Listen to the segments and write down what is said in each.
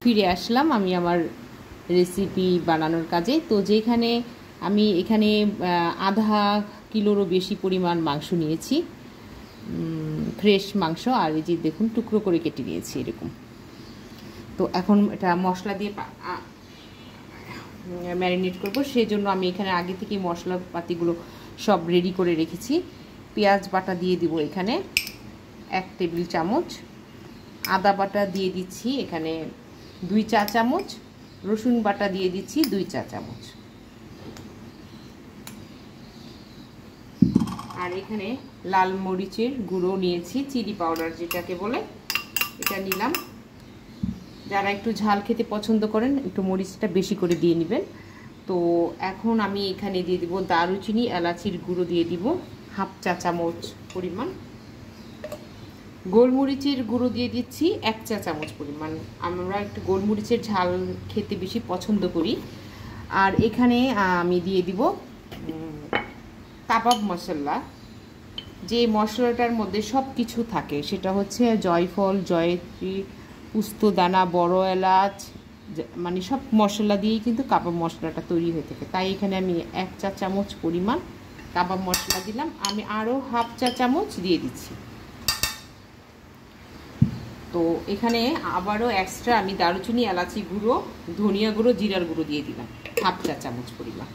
ফিরে আসলাম আমি আমার রেসিপি বানানোর কাজে। তো যেখানে আমি এখানে আধা কিলোরও বেশি পরিমাণ মাংস নিয়েছি, ফ্রেশ মাংস। আর এই যে দেখুন টুকরো করে কেটে নিয়েছি এরকম। তো এখন এটা মশলা দিয়ে ম্যারিনেট করবো, সেই জন্য আমি এখানে আগে থেকে মশলাপাতিগুলো সব রেডি করে রেখেছি। পেঁয়াজ বাটা দিয়ে দিব এখানে 1 টেবিল চামচ, আদা বাটা দিয়ে দিচ্ছি এখানে 2 চা চামচ, রসুন বাটা দিয়ে দিচ্ছি 2 চা চামচ। আর এখানে লাল মরিচের গুঁড়ো নিয়েছি, চিলি পাউডার যেটাকে বলে, এটা নিলাম। যারা একটু ঝাল খেতে পছন্দ করেন একটু মরিচটা বেশি করে দিয়ে নেবেন। তো এখন আমি এখানে দিয়ে দিব দারুচিনি এলাচির গুঁড়ো দিয়ে দিব 1/2 চা চামচ পরিমাণ, গোলমরিচের গুঁড়ো দিয়ে দিচ্ছি 1 চা চামচ পরিমাণ। আমরা একটু গোলমরিচের ঝাল খেতে বেশি পছন্দ করি। আর এখানে আমি দিয়ে দিব কাবাব মশলা, যে মশলাটার মধ্যে সব কিছু থাকে, সেটা হচ্ছে জয়ফল, জয়ত্রী, পুস্তদানা, বড় এলাচ, মানে সব মশলা দিয়েই কিন্তু কাবাব মশলাটা তৈরি হয়ে থাকে। তাই এখানে আমি 1 চা চামচ পরিমাণ কাবাব মশলা দিলাম। আমি আরও 1/2 চা চামচ দিয়ে দিচ্ছি। তো এখানে আবারও এক্সট্রা আমি দারুচিনি এলাচি গুঁড়ো, ধনিয়া গুঁড়ো, জিরার গুঁড়ো দিয়ে দিলাম 1/2 চা চামচ পরিমাণ।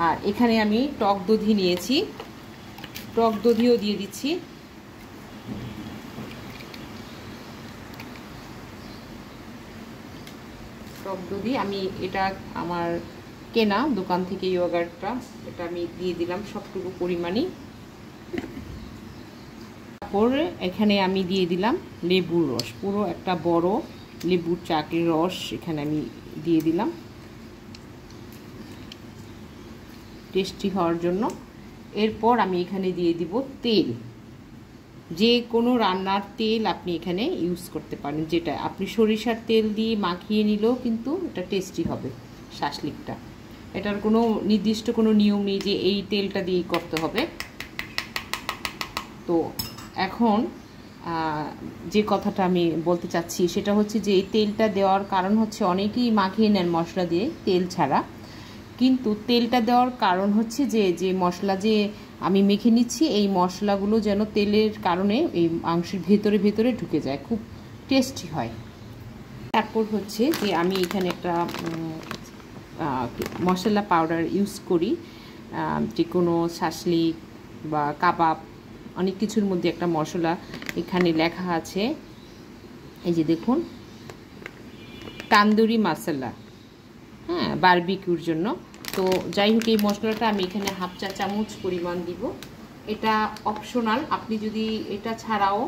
আর এখানে আমি টক দধি নিয়েছি, টক দধিও দিয়ে দিচ্ছি। টক দধি আমি এটা আমার কেনা দোকান থেকে ইয়োগার্টটা, এটা আমি দিয়ে দিলাম সবটুকু পরিমাণই। তারপরে এখানে আমি দিয়ে দিলাম লেবুর রস, পুরো একটা বড় লেবুর চাকের রস এখানে আমি দিয়ে দিলাম টেস্টি হওয়ার জন্য। এরপর আমি এখানে দিয়ে দিব তেল, যে কোনো রান্নার তেল আপনি এখানে ইউজ করতে পারেন, যেটা আপনি সরিষার তেল দিয়ে মাখিয়ে নিলেও কিন্তু এটা টেস্টি হবে শাসলিকটা। এটার কোনো নির্দিষ্ট কোনো নিয়ম নেই যে এই তেলটা দিয়েই করতে হবে। তো এখন যে কথাটা আমি বলতে চাচ্ছি সেটা হচ্ছে যে এই তেলটা দেওয়ার কারণ হচ্ছে অনেকেই মাখিয়ে নেন মশলা দিয়ে তেল ছাড়া, কিন্তু তেলটা দেওয়ার কারণ হচ্ছে যে যে মশলা যে আমি মেখে নিচ্ছি এই মশলাগুলো যেন তেলের কারণে এই মাংসের ভেতরে ভেতরে ঢুকে যায়, খুব টেস্টি হয়। তারপর হচ্ছে যে আমি এখানে একটা মশলা পাউডার ইউজ করি, যে কোনো শাসলিক বা কাবাব অনেক কিছুর মধ্যে একটা মশলা এখানে লেখা আছে, এই যে দেখুন তান্দুরি মশলা, হ্যাঁ, বারবিকিউর জন্য। তো যাই হোক এই মশলাটা আমি এখানে 1/2 চা চামচ পরিমাণ দিব। এটা অপশনাল, আপনি যদি এটা ছাড়াও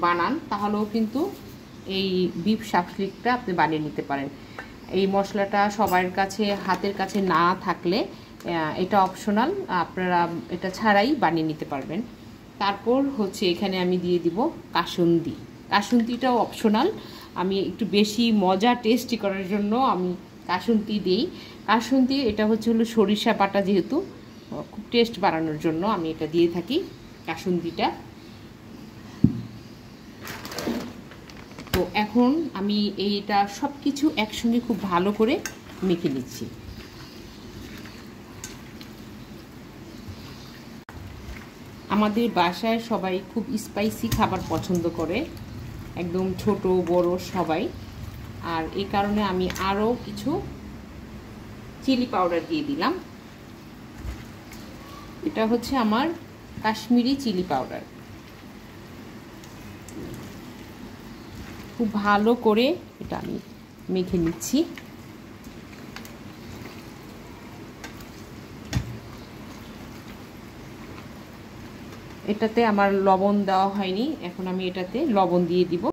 বানান তাহলেও কিন্তু এই বিফ শাকলিকটা আপনি বানিয়ে নিতে পারেন। এই মশলাটা সবার কাছে হাতের কাছে না থাকলে এটা অপশনাল, আপনারা এটা ছাড়াই বানিয়ে নিতে পারবেন। তারপর হচ্ছে এখানে আমি দিয়ে দিব কাসুন্দি, কাসুন্দিটাও অপশনাল, আমি একটু বেশি মজা টেস্টি করার জন্য আমি কাসুন্দি দিই। কাসুন্দি এটা হলো সরিষা বাটা, যেহেতু খুব টেস্ট বাড়ানোর জন্য আমি এটা দিয়ে থাকি কাসুন্দিটা। তো এখন আমি এইটা সব কিছু একসঙ্গে খুব ভালো করে মেখে নিচ্ছি। আমাদের বাসায় সবাই খুব স্পাইসি খাবার পছন্দ করে, একদম ছোট বড় সবাই। আর এই কারণে আমি আরও কিছু চিলি পাউডার দিয়ে দিলাম। এটা হচ্ছে আমার কাশ্মীরি চিলি পাউডার। খুব ভালো করে এটা আমি মেখে নিচ্ছি। এটাতে আমার লবণ দেওয়া হয়নি, এখন আমি এটাতে লবণ দিয়ে দিব।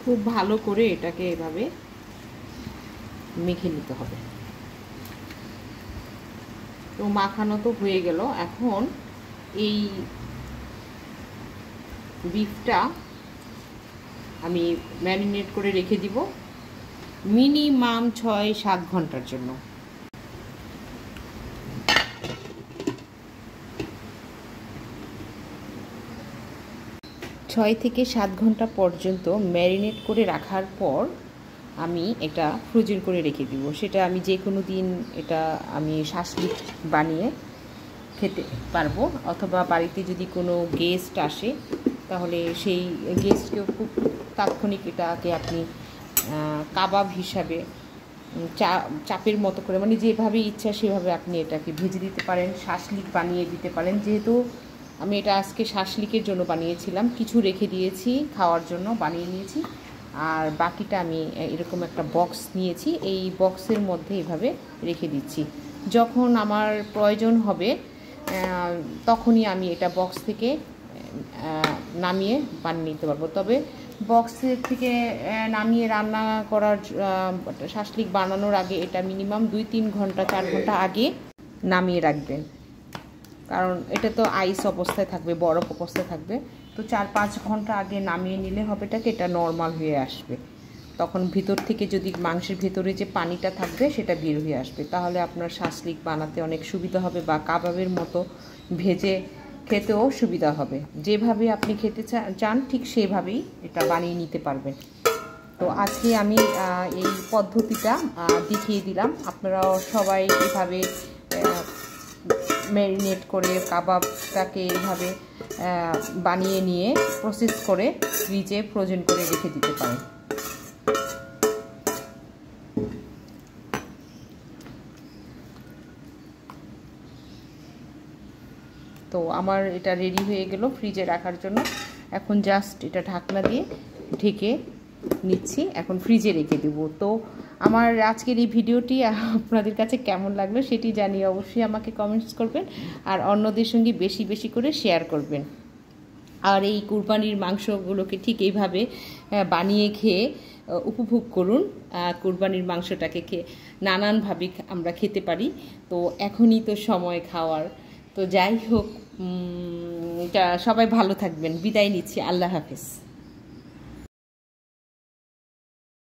খুব ভালো করে এটাকে এভাবে মেখে নিতে হবে। তো মাখানো তো হয়ে গেল, এখন এই বিফটা আমি ম্যারিনেট করে রেখে দিব মিনিমাম 6-7 ঘন্টার জন্য। ছয় থেকে 7 ঘন্টা পর্যন্ত ম্যারিনেট করে রাখার পর আমি এটা ফ্রোজেন করে রেখে দিব। সেটা আমি যে কোনো দিন এটা আমি শাসলিক বানিয়ে খেতে পারবো, অথবা বাড়িতে যদি কোনো গেস্ট আসে তাহলে সেই গেস্টকেও খুব তাৎক্ষণিক এটাকে আপনি কাবাব হিসাবে চাপের মতো করে, মানে যেভাবে ইচ্ছা সেভাবে আপনি এটাকে ভেজে দিতে পারেন, শাসলিক বানিয়ে দিতে পারেন। যেহেতু আমি এটা আজকে শাসলিকের জন্য বানিয়েছিলাম, কিছু রেখে দিয়েছি খাওয়ার জন্য বানিয়ে নিয়েছি, আর বাকিটা আমি এরকম একটা বক্স নিয়েছি, এই বক্সের মধ্যে এভাবে রেখে দিচ্ছি। যখন আমার প্রয়োজন হবে তখনই আমি এটা বক্স থেকে নামিয়ে বানিয়ে নিতে পারবো। তবে বক্সের থেকে নামিয়ে রান্না করার শাসলিক বানানোর আগে এটা মিনিমাম 2-3 ঘন্টা 4 ঘন্টা আগে নামিয়ে রাখবেন, কারণ এটা তো আইস অবস্থায় থাকবে, বরফ অবস্থায় থাকবে। তো 4-5 ঘন্টা আগে নামিয়ে নিলে হবেটাকে এটা নর্মাল হয়ে আসবে। তখন ভিতর থেকে যদি মাংসের ভিতরে যে পানিটা থাকবে সেটা বের হয়ে আসবে, তাহলে আপনার শাসলিক বানাতে অনেক সুবিধা হবে, বা কাবাবের মতো ভেজে খেতেও সুবিধা হবে। যেভাবে আপনি খেতে চান ঠিক সেভাবেই এটা বানিয়ে নিতে পারবেন। তো আজকে আমি এই পদ্ধতিটা দেখিয়ে দিলাম। আপনারাও সবাই এভাবে ম্যারিনেট করে কাবাবটাকে এইভাবে বানিয়ে নিয়ে প্রসেস করে ফ্রিজে ফ্রোজেন করে রেখে দিতে পারেন। তো আমার এটা রেডি হয়ে গেল ফ্রিজে রাখার জন্য। এখন জাস্ট এটা ঢাকনা দিয়ে ঢেকে নিচ্ছি, এখন ফ্রিজে রেখে দেবো। তো আমার আজকের এই ভিডিওটি আপনাদের কাছে কেমন লাগলো সেটি জানিয়ে অবশ্যই আমাকে কমেন্টস করবেন, আর অন্যদের সঙ্গে বেশি বেশি করে শেয়ার করবেন। আর এই কুরবানির মাংসগুলোকে ঠিক এইভাবে বানিয়ে খেয়ে উপভোগ করুন। কুরবানির মাংসটাকে খেয়ে নানানভাবে আমরা খেতে পারি, তো এখনই তো সময় খাওয়ার। তো যাই হোক, সবাই ভালো থাকবেন, বিদায় নিচ্ছি, আল্লাহ হাফেজ।